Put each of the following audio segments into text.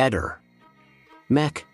Eder. Mech.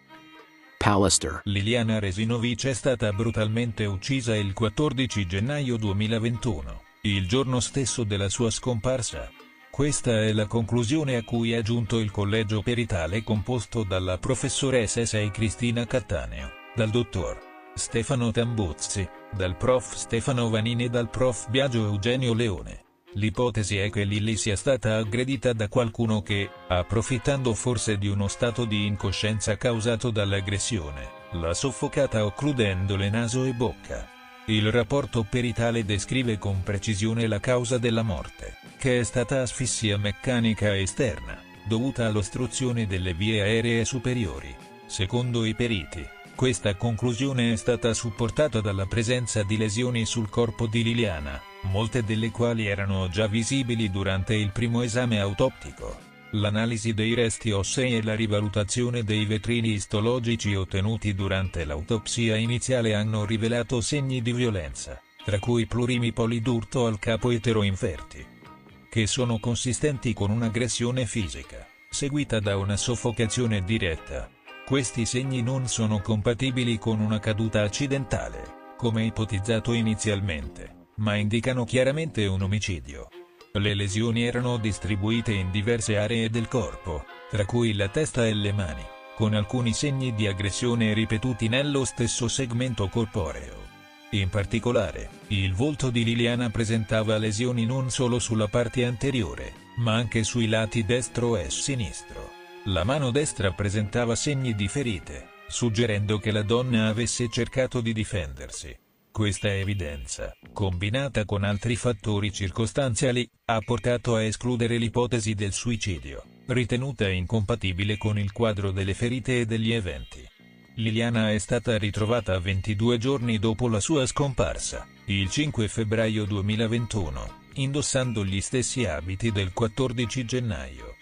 Pallister. Liliana Resinovic è stata brutalmente uccisa il 14 gennaio 2021, il giorno stesso della sua scomparsa. Questa è la conclusione a cui è giunto il collegio peritale composto dalla professoressa 6 Cristina Cattaneo, dal dottor Stefano Tambuzzi, dal prof Stefano Vanini e dal prof Biagio Eugenio Leone. L'ipotesi è che Lily sia stata aggredita da qualcuno che, approfittando forse di uno stato di incoscienza causato dall'aggressione, l'ha soffocata occludendole naso e bocca. Il rapporto peritale descrive con precisione la causa della morte, che è stata asfissia meccanica esterna, dovuta all'ostruzione delle vie aeree superiori. Secondo i periti, questa conclusione è stata supportata dalla presenza di lesioni sul corpo di Liliana, molte delle quali erano già visibili durante il primo esame autoptico. L'analisi dei resti ossei e la rivalutazione dei vetrini istologici ottenuti durante l'autopsia iniziale hanno rivelato segni di violenza, tra cui plurimipoli d'urto al capo eteroinferti, che sono consistenti con un'aggressione fisica, seguita da una soffocazione diretta. Questi segni non sono compatibili con una caduta accidentale, come ipotizzato inizialmente, ma indicano chiaramente un omicidio. Le lesioni erano distribuite in diverse aree del corpo, tra cui la testa e le mani, con alcuni segni di aggressione ripetuti nello stesso segmento corporeo. In particolare, il volto di Liliana presentava lesioni non solo sulla parte anteriore, ma anche sui lati destro e sinistro. La mano destra presentava segni di ferite, suggerendo che la donna avesse cercato di difendersi. Questa evidenza, combinata con altri fattori circostanziali, ha portato a escludere l'ipotesi del suicidio, ritenuta incompatibile con il quadro delle ferite e degli eventi. Liliana è stata ritrovata 22 giorni dopo la sua scomparsa, il 5 febbraio 2021, indossando gli stessi abiti del 14 gennaio.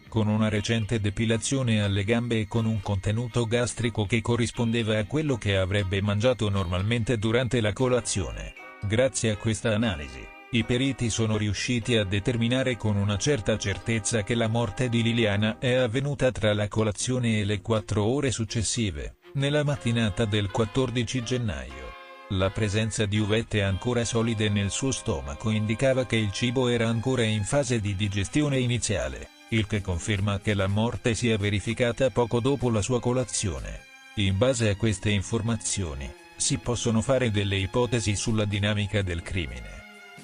Con una recente depilazione alle gambe e con un contenuto gastrico che corrispondeva a quello che avrebbe mangiato normalmente durante la colazione. Grazie a questa analisi, i periti sono riusciti a determinare con una certa certezza che la morte di Liliana è avvenuta tra la colazione e le 4 ore successive, nella mattinata del 14 gennaio. La presenza di uvette ancora solide nel suo stomaco indicava che il cibo era ancora in fase di digestione iniziale, il che conferma che la morte si è verificata poco dopo la sua colazione. In base a queste informazioni, si possono fare delle ipotesi sulla dinamica del crimine.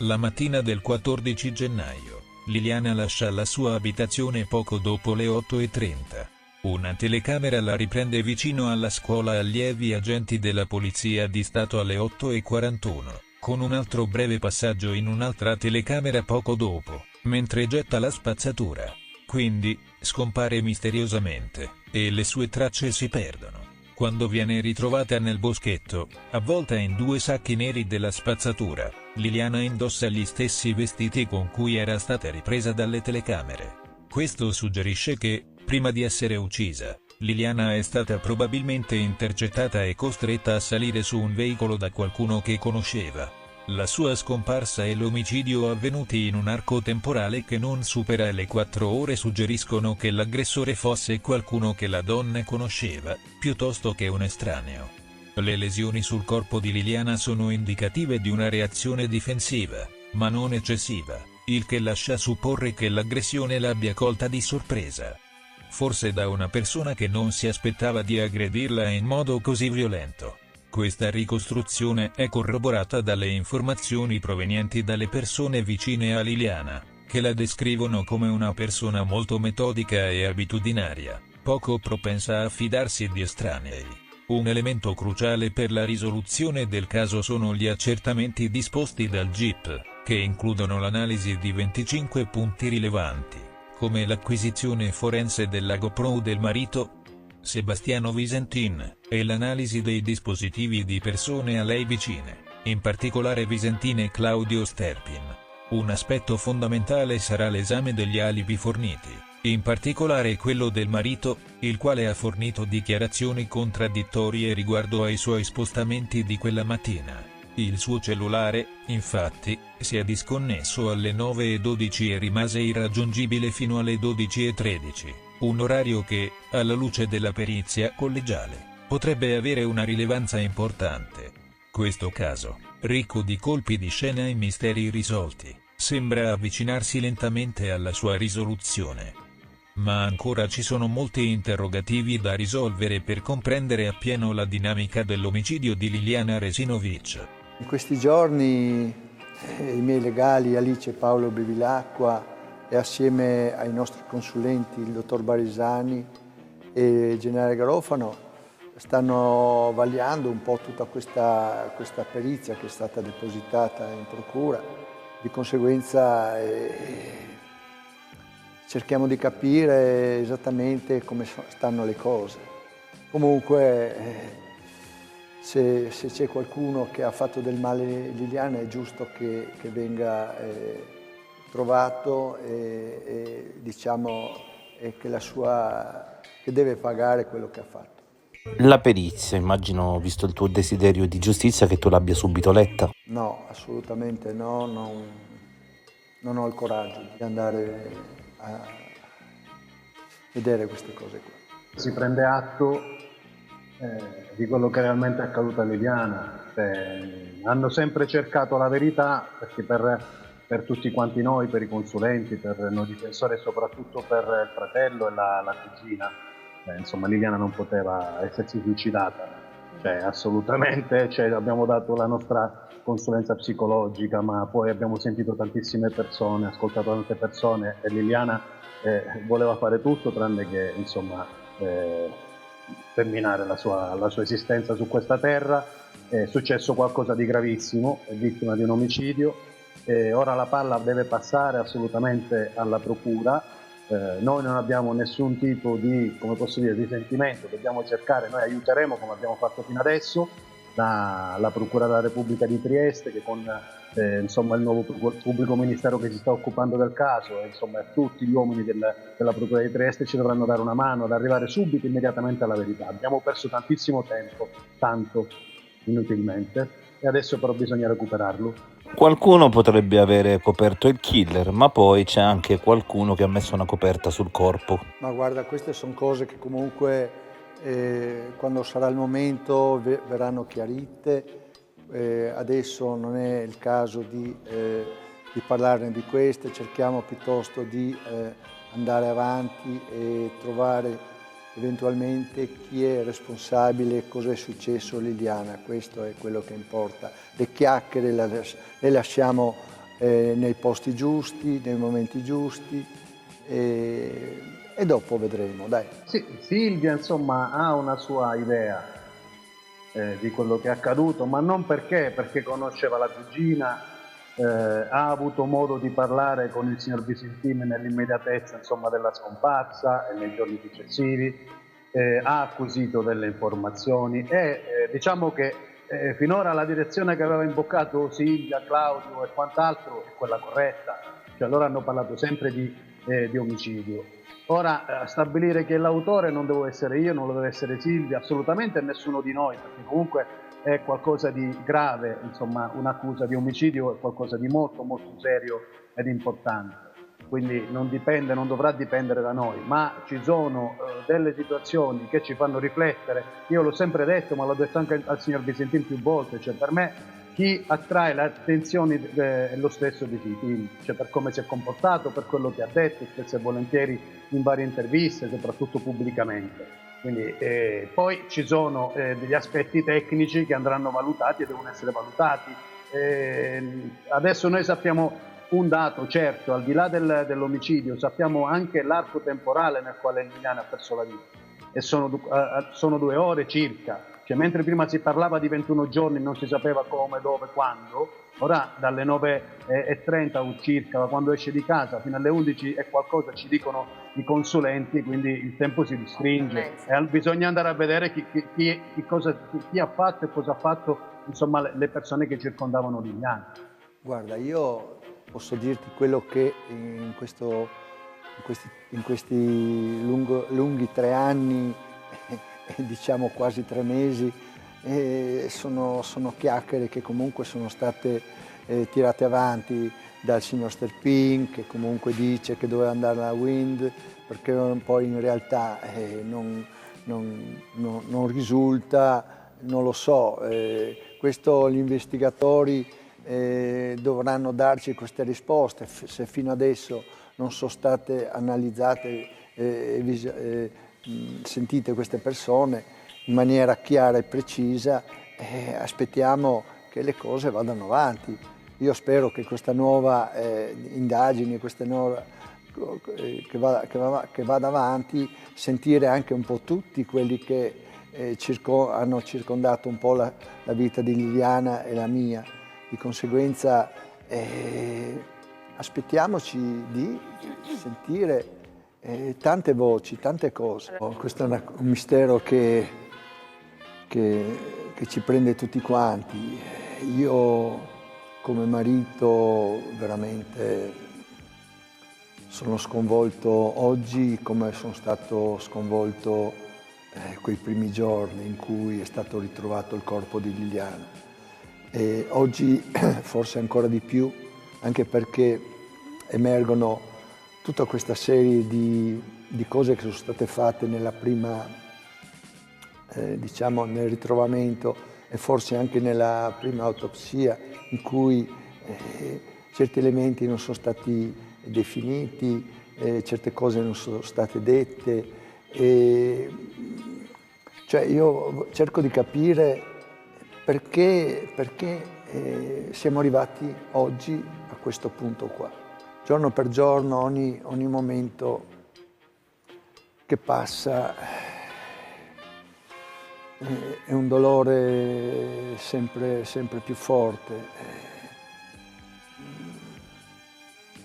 La mattina del 14 gennaio, Liliana lascia la sua abitazione poco dopo le 8:30. Una telecamera la riprende vicino alla scuola allievi agenti della Polizia di Stato alle 8:41, con un altro breve passaggio in un'altra telecamera poco dopo, mentre getta la spazzatura. Quindi, scompare misteriosamente, e le sue tracce si perdono. Quando viene ritrovata nel boschetto, avvolta in 2 sacchi neri della spazzatura, Liliana indossa gli stessi vestiti con cui era stata ripresa dalle telecamere. Questo suggerisce che, prima di essere uccisa, Liliana è stata probabilmente intercettata e costretta a salire su un veicolo da qualcuno che conosceva. La sua scomparsa e l'omicidio avvenuti in un arco temporale che non supera le 4 ore suggeriscono che l'aggressore fosse qualcuno che la donna conosceva, piuttosto che un estraneo. Le lesioni sul corpo di Liliana sono indicative di una reazione difensiva, ma non eccessiva, il che lascia supporre che l'aggressione l'abbia colta di sorpresa. Forse da una persona che non si aspettava di aggredirla in modo così violento. Questa ricostruzione è corroborata dalle informazioni provenienti dalle persone vicine a Liliana, che la descrivono come una persona molto metodica e abitudinaria, poco propensa a fidarsi di estranei. Un elemento cruciale per la risoluzione del caso sono gli accertamenti disposti dal GIP, che includono l'analisi di 25 punti rilevanti, come l'acquisizione forense della GoPro del marito, Sebastiano Visentin, e l'analisi dei dispositivi di persone a lei vicine, in particolare Visentin e Claudio Sterpin. Un aspetto fondamentale sarà l'esame degli alibi forniti, in particolare quello del marito, il quale ha fornito dichiarazioni contraddittorie riguardo ai suoi spostamenti di quella mattina. Il suo cellulare, infatti, si è disconnesso alle 9:12 e rimase irraggiungibile fino alle 12:13. Un orario che, alla luce della perizia collegiale, potrebbe avere una rilevanza importante. Questo caso, ricco di colpi di scena e misteri irrisolti, sembra avvicinarsi lentamente alla sua risoluzione. Ma ancora ci sono molti interrogativi da risolvere per comprendere appieno la dinamica dell'omicidio di Liliana Resinovic. In questi giorni i miei legali Alice e Paolo Bevilacqua e assieme ai nostri consulenti, il dottor Barisani e il generale Garofano, stanno vagliando un po' tutta questa perizia che è stata depositata in procura. Di conseguenza cerchiamo di capire esattamente come stanno le cose. Comunque se c'è qualcuno che ha fatto del male a Liliana è giusto che venga trovato e diciamo che deve pagare quello che ha fatto. La perizia, immagino, visto il tuo desiderio di giustizia, che tu l'abbia subito letta. No, assolutamente no, non ho il coraggio di andare a vedere queste cose qua. Si prende atto di quello che realmente è accaduto a Liliana. Hanno sempre cercato la verità, perché per tutti quanti noi, per i consulenti, per noi difensori e soprattutto per il fratello e la cugina, insomma Liliana non poteva essersi suicidata, assolutamente, abbiamo dato la nostra consulenza psicologica, ma poi abbiamo sentito tantissime persone, ascoltato tante persone e Liliana voleva fare tutto tranne che terminare la sua esistenza su questa terra. È successo qualcosa di gravissimo, è vittima di un omicidio, ora la palla deve passare assolutamente alla procura. Noi non abbiamo nessun tipo di, come posso dire, di sentimento, dobbiamo cercare, noi aiuteremo come abbiamo fatto fino adesso la Procura della Repubblica di Trieste, che con il nuovo pubblico ministero che si sta occupando del caso e tutti gli uomini della Procura di Trieste ci dovranno dare una mano ad arrivare subito, immediatamente alla verità. Abbiamo perso tantissimo tempo, tanto inutilmente, e adesso però bisogna recuperarlo. Qualcuno potrebbe avere coperto il killer, ma poi c'è anche qualcuno che ha messo una coperta sul corpo. Ma guarda, queste sono cose che comunque quando sarà il momento verranno chiarite. Adesso non è il caso di parlarne di queste, cerchiamo piuttosto di andare avanti e trovare eventualmente chi è responsabile, cosa è successo a Liliana. Questo è quello che importa. Le chiacchiere le lasciamo nei posti giusti, nei momenti giusti e dopo vedremo, dai. Sì, Silvia ha una sua idea di quello che è accaduto, ma non perché conosceva la cugina, ha avuto modo di parlare con il signor Visentini nell'immediatezza della scomparsa e nei giorni successivi, ha acquisito delle informazioni e diciamo che finora la direzione che aveva imboccato Silvia, Claudio e quant'altro è quella corretta, loro hanno parlato sempre di omicidio. Ora stabilire chi è l'autore non devo essere io, non lo deve essere Silvia, assolutamente nessuno di noi, perché comunque è qualcosa di grave, un'accusa di omicidio è qualcosa di molto molto serio ed importante, quindi non dovrà dipendere da noi, ma ci sono delle situazioni che ci fanno riflettere. Io l'ho sempre detto, ma l'ho detto anche al signor Visentini più volte, per me chi attrae l'attenzione è lo stesso Visentini, per come si è comportato, per quello che ha detto spesso e volentieri in varie interviste, soprattutto pubblicamente. Quindi, poi ci sono degli aspetti tecnici che andranno valutati e devono essere valutati. Adesso noi sappiamo un dato certo, al di là dell'omicidio, sappiamo anche l'arco temporale nel quale Liliana ha perso la vita, e sono 2 ore circa. Mentre prima si parlava di 21 giorni, non si sapeva come, dove, quando, ora dalle 9:30 circa, da quando esce di casa, fino alle 11 e qualcosa ci dicono i consulenti, quindi il tempo si ristringe e bisogna andare a vedere chi ha fatto e cosa ha fatto le persone che circondavano Liliana. Guarda, io posso dirti quello che in questi lunghi 3 anni diciamo quasi 3 mesi, sono chiacchiere che comunque sono state tirate avanti dal signor Sterpin, che comunque dice che doveva andare alla Wind, perché poi in realtà non risulta, non lo so. Questo gli investigatori dovranno darci queste risposte, se fino adesso non sono state analizzate sentite queste persone in maniera chiara e precisa, aspettiamo che le cose vadano avanti. Io spero che questa nuova indagine, che vada avanti, sentire anche un po' tutti quelli che hanno circondato un po' la vita di Liliana e la mia. Di conseguenza aspettiamoci di sentire tante voci, tante cose. Questo è un mistero che ci prende tutti quanti. Io come marito veramente sono sconvolto oggi come sono stato sconvolto quei primi giorni in cui è stato ritrovato il corpo di Liliana. E oggi forse ancora di più, anche perché emergono tutta questa serie di cose che sono state fatte nella prima, diciamo, nel ritrovamento e forse anche nella prima autopsia, in cui certi elementi non sono stati definiti, certe cose non sono state dette. Cioè io cerco di capire perché siamo arrivati oggi a questo punto qua. Giorno per giorno, ogni momento che passa è un dolore sempre più forte.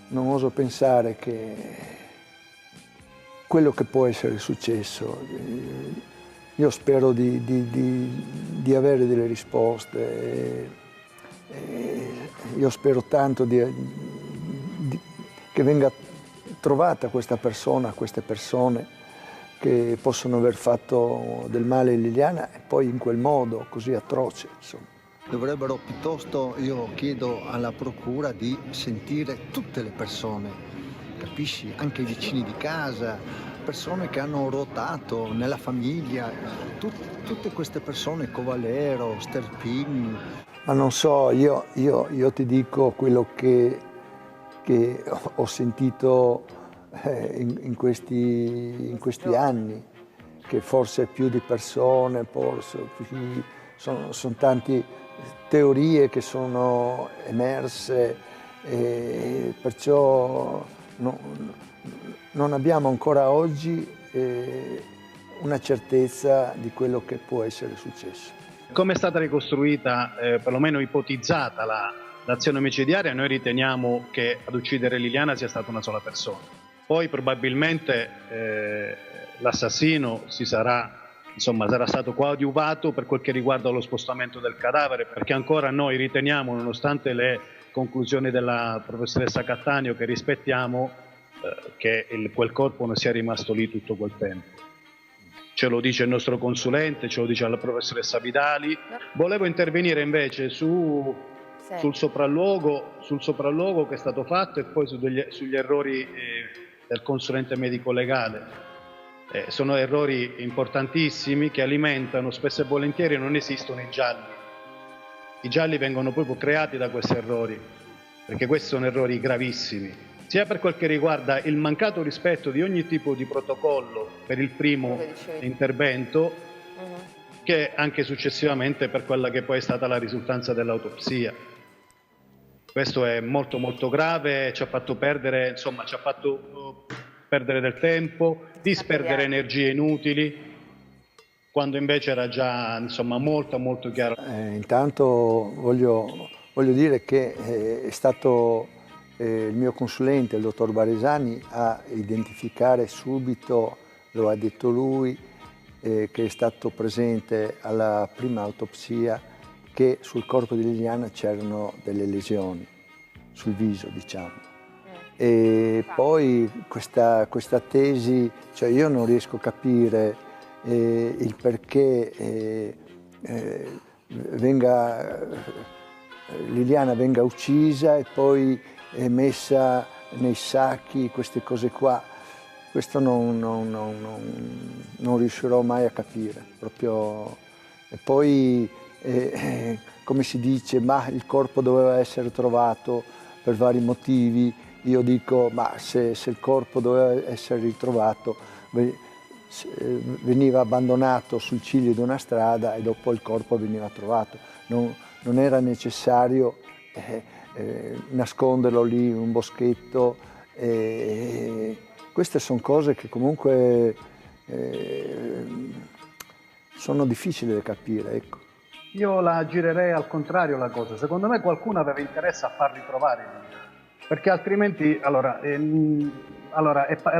Non oso pensare che quello che può essere successo. Io spero di avere delle risposte. Io spero tanto che venga trovata questa persona, queste persone che possono aver fatto del male a Liliana e poi in quel modo così atroce, insomma. Dovrebbero piuttosto, io chiedo alla procura di sentire tutte le persone, capisci? Anche i vicini di casa, persone che hanno ruotato nella famiglia, tutte queste persone, Covalero, Sterpin. Ma non so, io ti dico quello che ho sentito in questi anni, che forse più di persone, sono tante teorie che sono emerse e perciò non abbiamo ancora oggi una certezza di quello che può essere successo. Come è stata ricostruita, perlomeno ipotizzata l'azione omicidiaria, noi riteniamo che ad uccidere Liliana sia stata una sola persona. Poi probabilmente l'assassino sarà stato coadiuvato per quel che riguarda lo spostamento del cadavere, perché ancora noi riteniamo, nonostante le conclusioni della professoressa Cattaneo, che rispettiamo, che quel corpo non sia rimasto lì tutto quel tempo. Ce lo dice il nostro consulente, ce lo dice la professoressa Vidali. Volevo intervenire invece sul sopralluogo che è stato fatto e poi sugli errori del consulente medico legale. Sono errori importantissimi che alimentano, spesso e volentieri non esistono i gialli. I gialli vengono proprio creati da questi errori, perché questi sono errori gravissimi, sia per quel che riguarda il mancato rispetto di ogni tipo di protocollo per il primo intervento, che anche successivamente per quella che poi è stata la risultanza dell'autopsia. Questo è molto molto grave, ci ha fatto perdere del tempo, disperdere energie inutili, quando invece era già molto chiaro. Intanto voglio dire che è stato il mio consulente, il dottor Baresani, a identificare subito, lo ha detto lui, che è stato presente alla prima autopsia, che sul corpo di Liliana c'erano delle lesioni, sul viso, diciamo. E poi questa tesi, cioè io non riesco a capire il perché venga Liliana venga uccisa e poi è messa nei sacchi, queste cose qua. Questo non riuscirò mai a capire, proprio. E poi, come si dice, ma il corpo doveva essere trovato per vari motivi. Io dico, ma se il corpo doveva essere ritrovato, veniva abbandonato sul ciglio di una strada e dopo il corpo veniva trovato. Non era necessario nasconderlo lì in un boschetto. Queste sono cose che comunque sono difficili da capire, ecco. Io la girerei al contrario la cosa. Secondo me qualcuno aveva interesse a farli trovare, perché altrimenti, era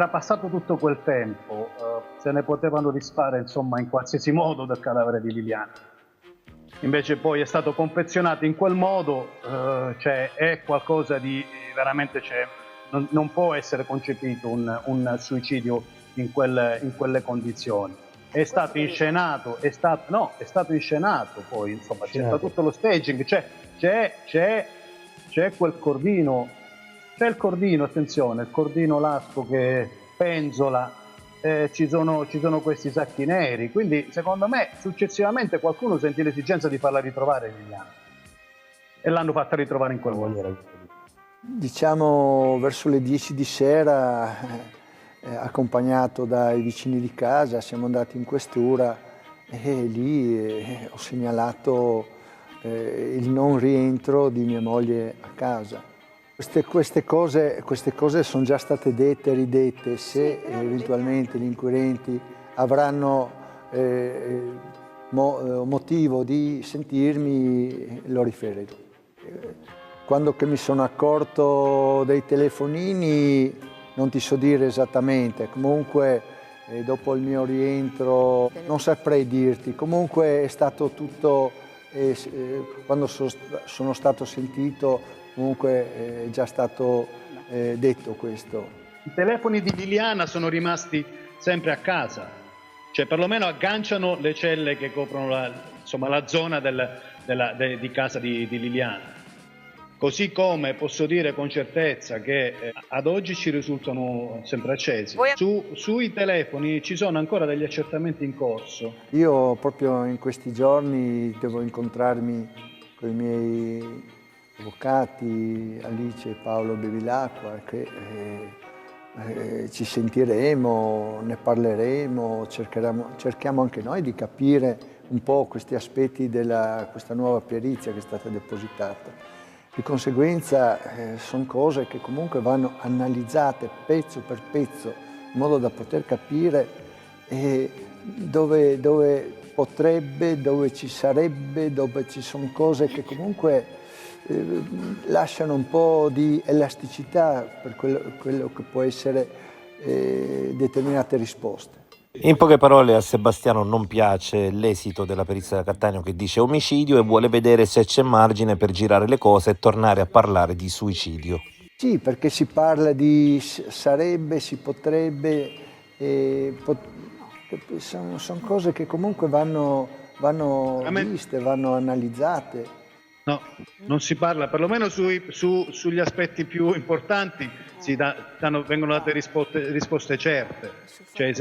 passato tutto quel tempo, se ne potevano disfare insomma in qualsiasi modo del cadavere di Liliana. Invece poi è stato confezionato in quel modo, è qualcosa di veramente, non può essere concepito un suicidio in quelle condizioni. È stato inscenato, è stato inscenato poi, insomma, c'è stato tutto lo staging, c'è quel cordino, c'è il cordino, attenzione, il cordino lasco che penzola, ci sono questi sacchi neri, quindi secondo me successivamente qualcuno sentì l'esigenza di farla ritrovare Liliana e l'hanno fatta ritrovare in quel modo. Diciamo verso le 10 di sera, accompagnato dai vicini di casa, siamo andati in questura e lì ho segnalato il non rientro di mia moglie a casa. Queste cose sono già state dette e ridette. Se eventualmente gli inquirenti avranno motivo di sentirmi, lo riferirò. Quando che mi sono accorto dei telefonini non ti so dire esattamente, comunque dopo il mio rientro non saprei dirti, comunque è stato tutto, quando sono stato sentito comunque è già stato detto questo. I telefoni di Liliana sono rimasti sempre a casa, cioè perlomeno agganciano le celle che coprono la zona di casa di Liliana. Così come posso dire con certezza che ad oggi ci risultano sempre accesi. Sui telefoni ci sono ancora degli accertamenti in corso. Io proprio in questi giorni devo incontrarmi con i miei avvocati Alice e Paolo Bevilacqua, che ci sentiremo, ne parleremo, cerchiamo anche noi di capire un po' questi aspetti di questa nuova perizia che è stata depositata. Di conseguenza sono cose che comunque vanno analizzate pezzo per pezzo, in modo da poter capire dove potrebbe, dove ci sarebbe, dove ci sono cose che comunque lasciano un po' di elasticità per quello che può essere determinate risposte. In poche parole, a Sebastiano non piace l'esito della perizia da Cattaneo che dice omicidio e vuole vedere se c'è margine per girare le cose e tornare a parlare di suicidio. Sì, perché si parla di sarebbe, si potrebbe, sono cose che comunque vanno viste, vanno analizzate. No, non si parla, perlomeno sugli aspetti più importanti vengono date risposte certe, cioè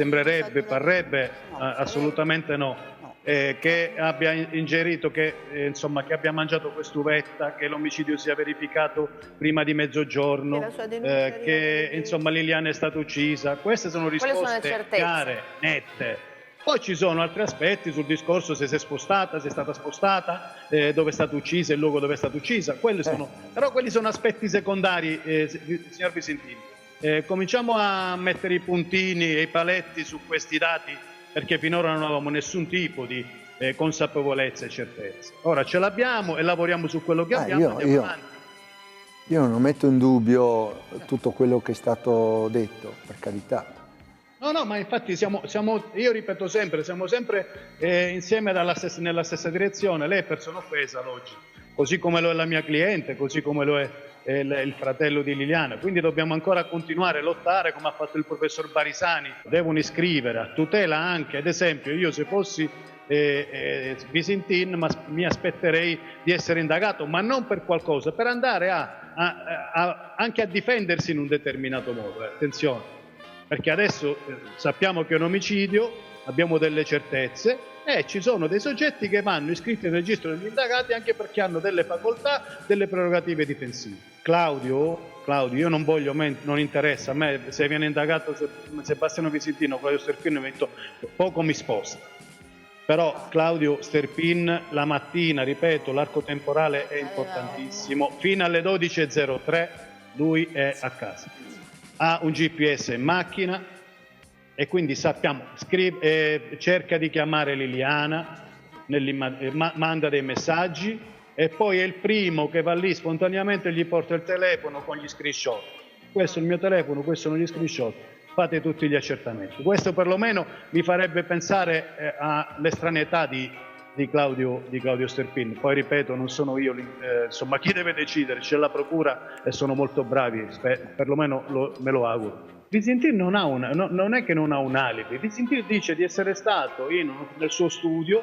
parrebbe assolutamente no, che abbia ingerito, che abbia mangiato quest'uvetta, che l'omicidio sia verificato prima di mezzogiorno, che Liliana è stata uccisa. Queste sono risposte chiare, nette. Poi ci sono altri aspetti sul discorso se è stata spostata, dove è stata uccisa, il luogo dove è stata uccisa. Però quelli sono aspetti secondari, signor Visentini. Cominciamo a mettere i puntini e i paletti su questi dati, perché finora non avevamo nessun tipo di consapevolezza e certezza. Ora ce l'abbiamo e lavoriamo su quello che abbiamo. Andiamo avanti. Io non metto in dubbio tutto quello che è stato detto, per carità. No, ma infatti io ripeto sempre, siamo sempre insieme nella stessa direzione. Lei è persona offesa oggi, così come lo è la mia cliente, così come lo è il fratello di Liliana. Quindi dobbiamo ancora continuare a lottare, come ha fatto il professor Barisani. Devono iscrivere a tutela anche, ad esempio, io se fossi Visintin, ma mi aspetterei di essere indagato, ma non per qualcosa, per andare anche a difendersi in un determinato modo. Attenzione, perché adesso sappiamo che è un omicidio, abbiamo delle certezze e ci sono dei soggetti che vanno iscritti nel registro degli indagati anche perché hanno delle facoltà, delle prerogative difensive. Claudio, io non voglio, non interessa, a me se viene indagato Sebastiano Visentino o Claudio Sterpin poco mi sposta. Però Claudio Sterpin la mattina, ripeto, l'arco temporale è importantissimo, fino alle 12.03 lui è a casa. Ha un GPS in macchina e quindi sappiamo, cerca di chiamare Liliana, manda dei messaggi e poi è il primo che va lì spontaneamente e gli porta il telefono con gli screenshot. Questo è il mio telefono, questo sono gli screenshot. Fate tutti gli accertamenti. Questo perlomeno mi farebbe pensare all'estraneità di Claudio Sterpin. Poi ripeto, non sono io, insomma chi deve decidere? C'è la procura e sono molto bravi, perlomeno me lo auguro. Visintin non è che non ha un alibi, Visintin dice di essere stato nel suo studio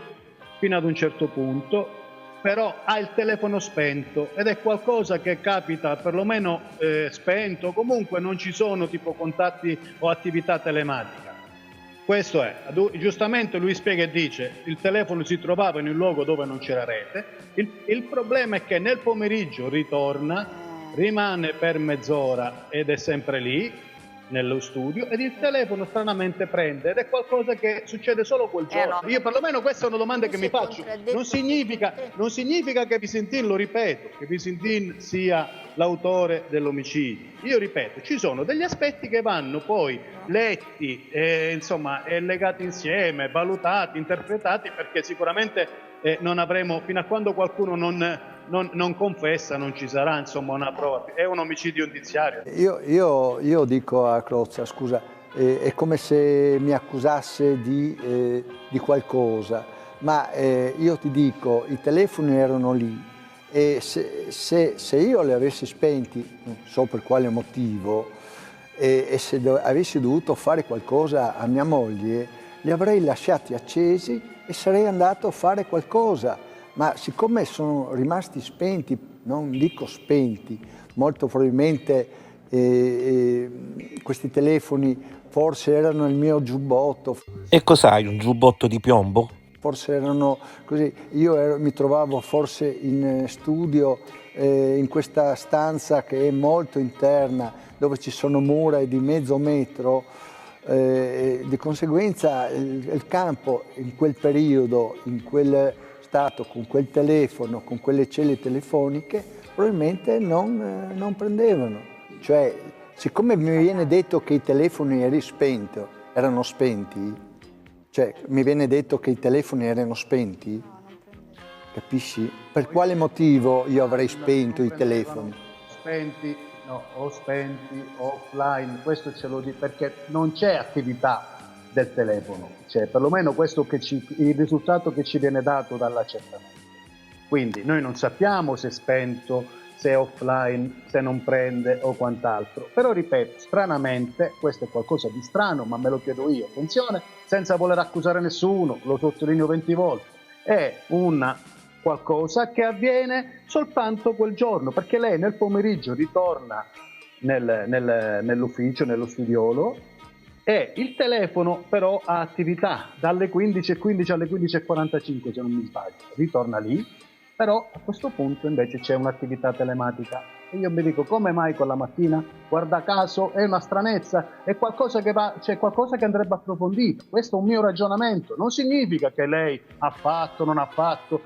fino ad un certo punto, però ha il telefono spento ed è qualcosa che capita perlomeno spento, comunque non ci sono tipo contatti o attività telematica. Questo è, giustamente lui spiega e dice il telefono si trovava in un luogo dove non c'era rete, il problema è che nel pomeriggio ritorna, rimane per mezz'ora ed è sempre lì nello studio ed il telefono stranamente prende ed è qualcosa che succede solo quel giorno. Io perlomeno questa è una domanda che mi faccio. Non significa che Visintin, lo ripeto, che Visintin sia l'autore dell'omicidio. Io ripeto, ci sono degli aspetti che vanno poi letti e legati insieme, valutati, interpretati, perché sicuramente non avremo, fino a quando qualcuno non confessa, non ci sarà una prova. È un omicidio indiziario. Io dico a Crozza, scusa, è come se mi accusasse di qualcosa, ma io ti dico, i telefoni erano lì e se io li avessi spenti, non so per quale motivo, e se avessi dovuto fare qualcosa a mia moglie, li avrei lasciati accesi e sarei andato a fare qualcosa. Ma siccome sono rimasti spenti, non dico spenti, molto probabilmente questi telefoni forse erano il mio giubbotto. E cos'hai, un giubbotto di piombo? Forse erano così, mi trovavo forse in studio in questa stanza che è molto interna, dove ci sono mura di mezzo metro, di conseguenza il campo in quel periodo, in quel stato, con quel telefono, con quelle celle telefoniche, probabilmente non prendevano. Cioè, siccome mi viene detto che i telefoni erano spenti, cioè mi viene detto che i telefoni erano spenti, capisci? Per quale motivo io avrei spento i telefoni? Spenti, no, o spenti, o offline, questo ce lo dico perché non c'è attività del telefono, cioè perlomeno questo il risultato che ci viene dato dall'accertamento. Quindi noi non sappiamo se è spento, se è offline, se non prende o quant'altro, però ripeto, stranamente, questo è qualcosa di strano, ma me lo chiedo io, attenzione, senza voler accusare nessuno, lo sottolineo 20 volte, è qualcosa che avviene soltanto quel giorno, perché lei nel pomeriggio ritorna nell'ufficio, nello studiolo, e il telefono però ha attività dalle 15.15 alle 15.45 se non mi sbaglio, ritorna lì, però a questo punto invece c'è un'attività telematica e io mi dico come mai quella mattina, guarda caso è una stranezza, è qualcosa che c'è qualcosa che andrebbe approfondito, questo è un mio ragionamento, non significa che lei ha fatto, non ha fatto,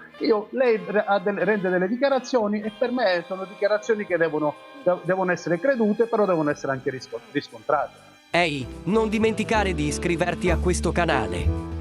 lei rende delle dichiarazioni e per me sono dichiarazioni che devono essere credute, però devono essere anche riscontrate. Ehi, non dimenticare di iscriverti a questo canale.